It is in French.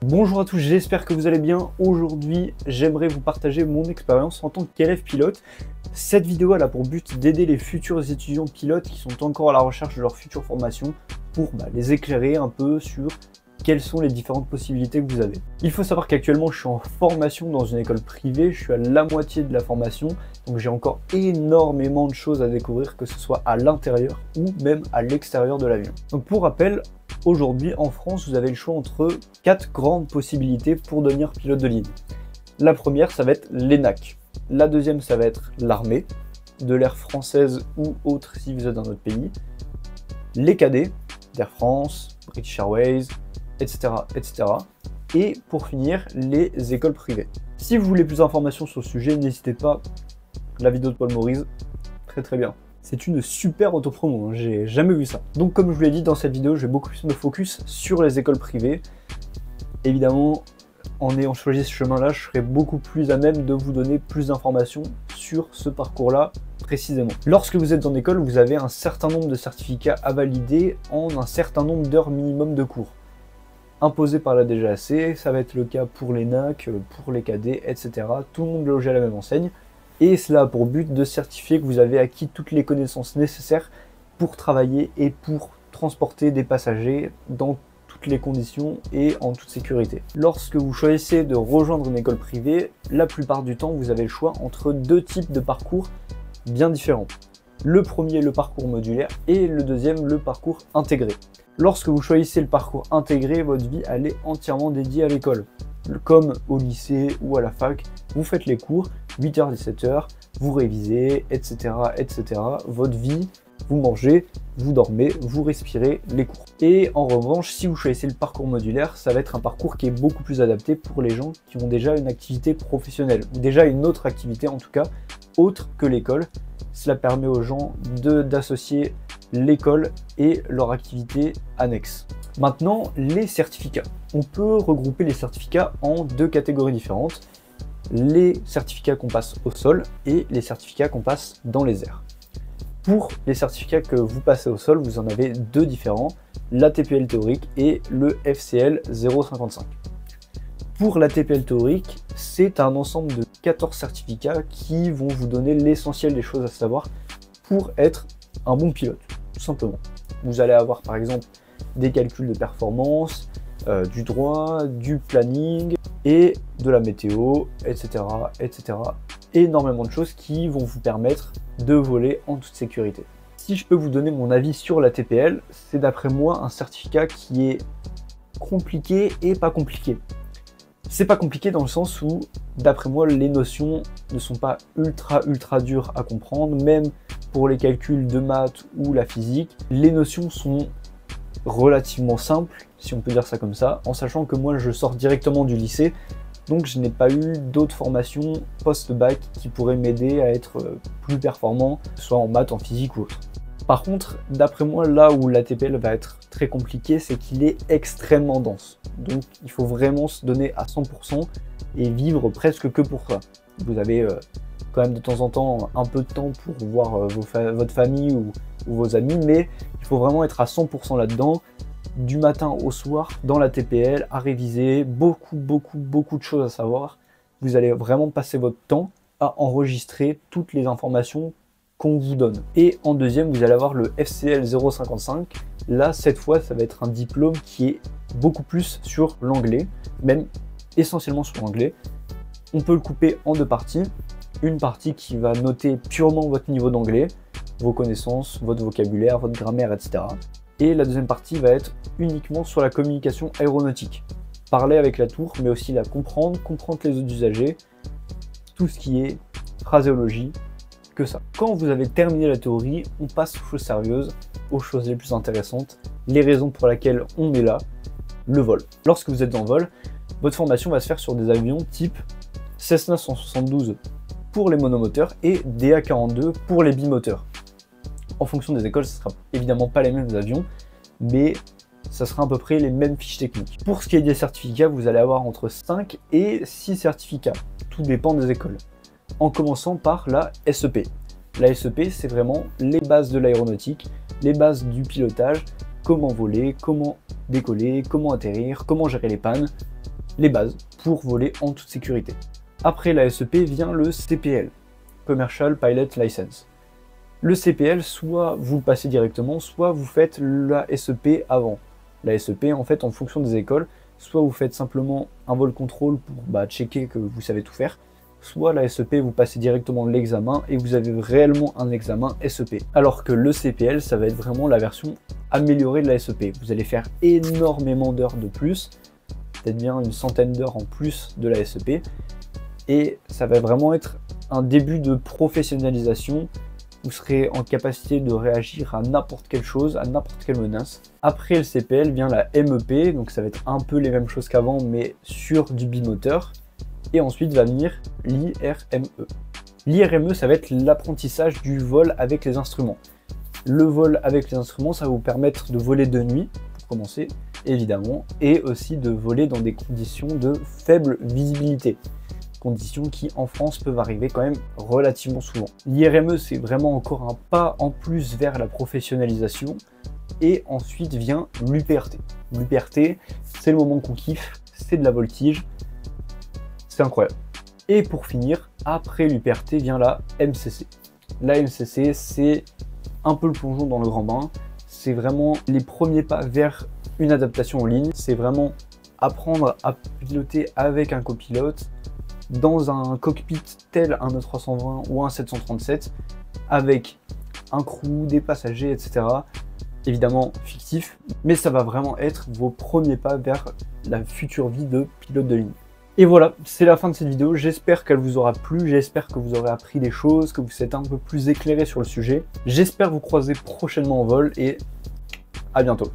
Bonjour à tous, j'espère que vous allez bien. Aujourd'hui, j'aimerais vous partager mon expérience en tant qu'élève pilote. Cette vidéo elle a pour but d'aider les futurs étudiants pilotes qui sont encore à la recherche de leur future formation pour les éclairer un peu sur quelles sont les différentes possibilités que vous avez. Il faut savoir qu'actuellement, je suis en formation dans une école privée, je suis à la moitié de la formation, donc j'ai encore énormément de choses à découvrir, que ce soit à l'intérieur ou même à l'extérieur de l'avion. Donc pour rappel, aujourd'hui, en France, vous avez le choix entre 4 grandes possibilités pour devenir pilote de ligne. La première, ça va être l'ENAC. La deuxième, ça va être l'armée, de l'Air française ou autre si vous êtes dans notre pays. Les cadets, d'Air France, British Airways, etc., etc. Et pour finir, les écoles privées. Si vous voulez plus d'informations sur le sujet, n'hésitez pas. La vidéo de Paul Maurice, très bien. C'est une super auto-promo, hein, j'ai jamais vu ça. Donc comme je vous l'ai dit dans cette vidéo, je vais beaucoup plus me focus sur les écoles privées. Évidemment, en ayant choisi ce chemin-là, je serai beaucoup plus à même de vous donner plus d'informations sur ce parcours-là précisément. Lorsque vous êtes en école, vous avez un certain nombre de certificats à valider en un certain nombre d'heures minimum de cours. Imposé par la DGAC, ça va être le cas pour l'ENAC, pour les cadets, etc. Tout le monde logé à la même enseigne. Et cela a pour but de certifier que vous avez acquis toutes les connaissances nécessaires pour travailler et pour transporter des passagers dans toutes les conditions et en toute sécurité. Lorsque vous choisissez de rejoindre une école privée, la plupart du temps, vous avez le choix entre deux types de parcours bien différents. Le premier, le parcours modulaire, et le deuxième, le parcours intégré. Lorsque vous choisissez le parcours intégré, votre vie elle est entièrement dédiée à l'école. Comme au lycée ou à la fac, vous faites les cours, 8h-17h, vous révisez, etc., etc. Votre vie, vous mangez, vous dormez, vous respirez les cours. Et en revanche, si vous choisissez le parcours modulaire, ça va être un parcours qui est beaucoup plus adapté pour les gens qui ont déjà une activité professionnelle, ou déjà une autre activité en tout cas, autre que l'école. Cela permet aux gens d'associer l'école et leur activité annexe. Maintenant, les certificats. On peut regrouper les certificats en deux catégories différentes. Les certificats qu'on passe au sol et les certificats qu'on passe dans les airs. Pour les certificats que vous passez au sol, vous en avez deux différents, l'ATPL théorique et le FCL 055. Pour l'ATPL théorique, c'est un ensemble de 14 certificats qui vont vous donner l'essentiel des choses à savoir pour être un bon pilote, tout simplement. Vous allez avoir par exemple des calculs de performance, du droit, du planning et de la météo, etc., etc. Énormément de choses qui vont vous permettre de voler en toute sécurité. Si je peux vous donner mon avis sur la TPL, c'est d'après moi un certificat qui est compliqué et pas compliqué. C'est pas compliqué dans le sens où, d'après moi, les notions ne sont pas ultra dures à comprendre, même pour les calculs de maths ou la physique. Les notions sont relativement simples, si on peut dire ça comme ça, en sachant que moi je sors directement du lycée, donc je n'ai pas eu d'autres formations post-bac qui pourraient m'aider à être plus performant, soit en maths, en physique ou autre. Par contre, d'après moi, là où l'ATPL va être très compliqué, c'est qu'il est extrêmement dense. Donc il faut vraiment se donner à 100% et vivre presque que pour ça. Vous avez quand même de temps en temps un peu de temps pour voir votre famille ou vos amis, mais il faut vraiment être à 100% là-dedans, du matin au soir, dans la TPL, à réviser, beaucoup de choses à savoir. Vous allez vraiment passer votre temps à enregistrer toutes les informations qu'on vous donne. Et en deuxième, vous allez avoir le FCL 055. Là, cette fois, ça va être un diplôme qui est beaucoup plus sur l'anglais, même essentiellement sur l'anglais. On peut le couper en deux parties. Une partie qui va noter purement votre niveau d'anglais, vos connaissances, votre vocabulaire, votre grammaire, etc. Et la deuxième partie va être uniquement sur la communication aéronautique. Parler avec la tour, mais aussi la comprendre les autres usagers, tout ce qui est phraséologie, que ça. Quand vous avez terminé la théorie, on passe aux choses sérieuses, aux choses les plus intéressantes, les raisons pour lesquelles on est là, le vol. Lorsque vous êtes en vol, votre formation va se faire sur des avions type Cessna 172 pour les monomoteurs et DA42 pour les bimoteurs. En fonction des écoles, ce ne sera évidemment pas les mêmes avions, mais ça sera à peu près les mêmes fiches techniques. Pour ce qui est des certificats, vous allez avoir entre 5 et 6 certificats. Tout dépend des écoles. En commençant par la SEP. La SEP, c'est vraiment les bases de l'aéronautique, les bases du pilotage, comment voler, comment décoller, comment atterrir, comment gérer les pannes, les bases pour voler en toute sécurité. Après la SEP vient le CPL, Commercial Pilot License. Le CPL, soit vous le passez directement, soit vous faites la SEP avant. La SEP, en fait, en fonction des écoles, soit vous faites simplement un vol contrôle pour checker que vous savez tout faire, soit la SEP, vous passez directement l'examen et vous avez réellement un examen SEP. Alors que le CPL, ça va être vraiment la version améliorée de la SEP. Vous allez faire énormément d'heures de plus, peut-être bien une centaine d'heures en plus de la SEP, et ça va vraiment être un début de professionnalisation. Vous serez en capacité de réagir à n'importe quelle chose, à n'importe quelle menace. Après le CPL vient la MEP, donc ça va être un peu les mêmes choses qu'avant, mais sur du bimoteur. Et ensuite va venir l'IRME. L'IRME, ça va être l'apprentissage du vol avec les instruments. Le vol avec les instruments, ça va vous permettre de voler de nuit, pour commencer, évidemment, et aussi de voler dans des conditions de faible visibilité. Conditions qui en France peuvent arriver quand même relativement souvent. L'IRME, c'est vraiment encore un pas en plus vers la professionnalisation. Et ensuite vient l'UPRT. L'UPRT, c'est le moment qu'on kiffe, c'est de la voltige, c'est incroyable. Et pour finir, après l'UPRT vient la MCC. La MCC, c'est un peu le plongeon dans le grand bain, c'est vraiment les premiers pas vers une adaptation en ligne, c'est vraiment apprendre à piloter avec un copilote, dans un cockpit tel un E320 ou un 737, avec un crew, des passagers, etc. Évidemment fictif, mais ça va vraiment être vos premiers pas vers la future vie de pilote de ligne. Et voilà, c'est la fin de cette vidéo, j'espère qu'elle vous aura plu, j'espère que vous aurez appris des choses, que vous êtes un peu plus éclairé sur le sujet. J'espère vous croiser prochainement en vol et à bientôt.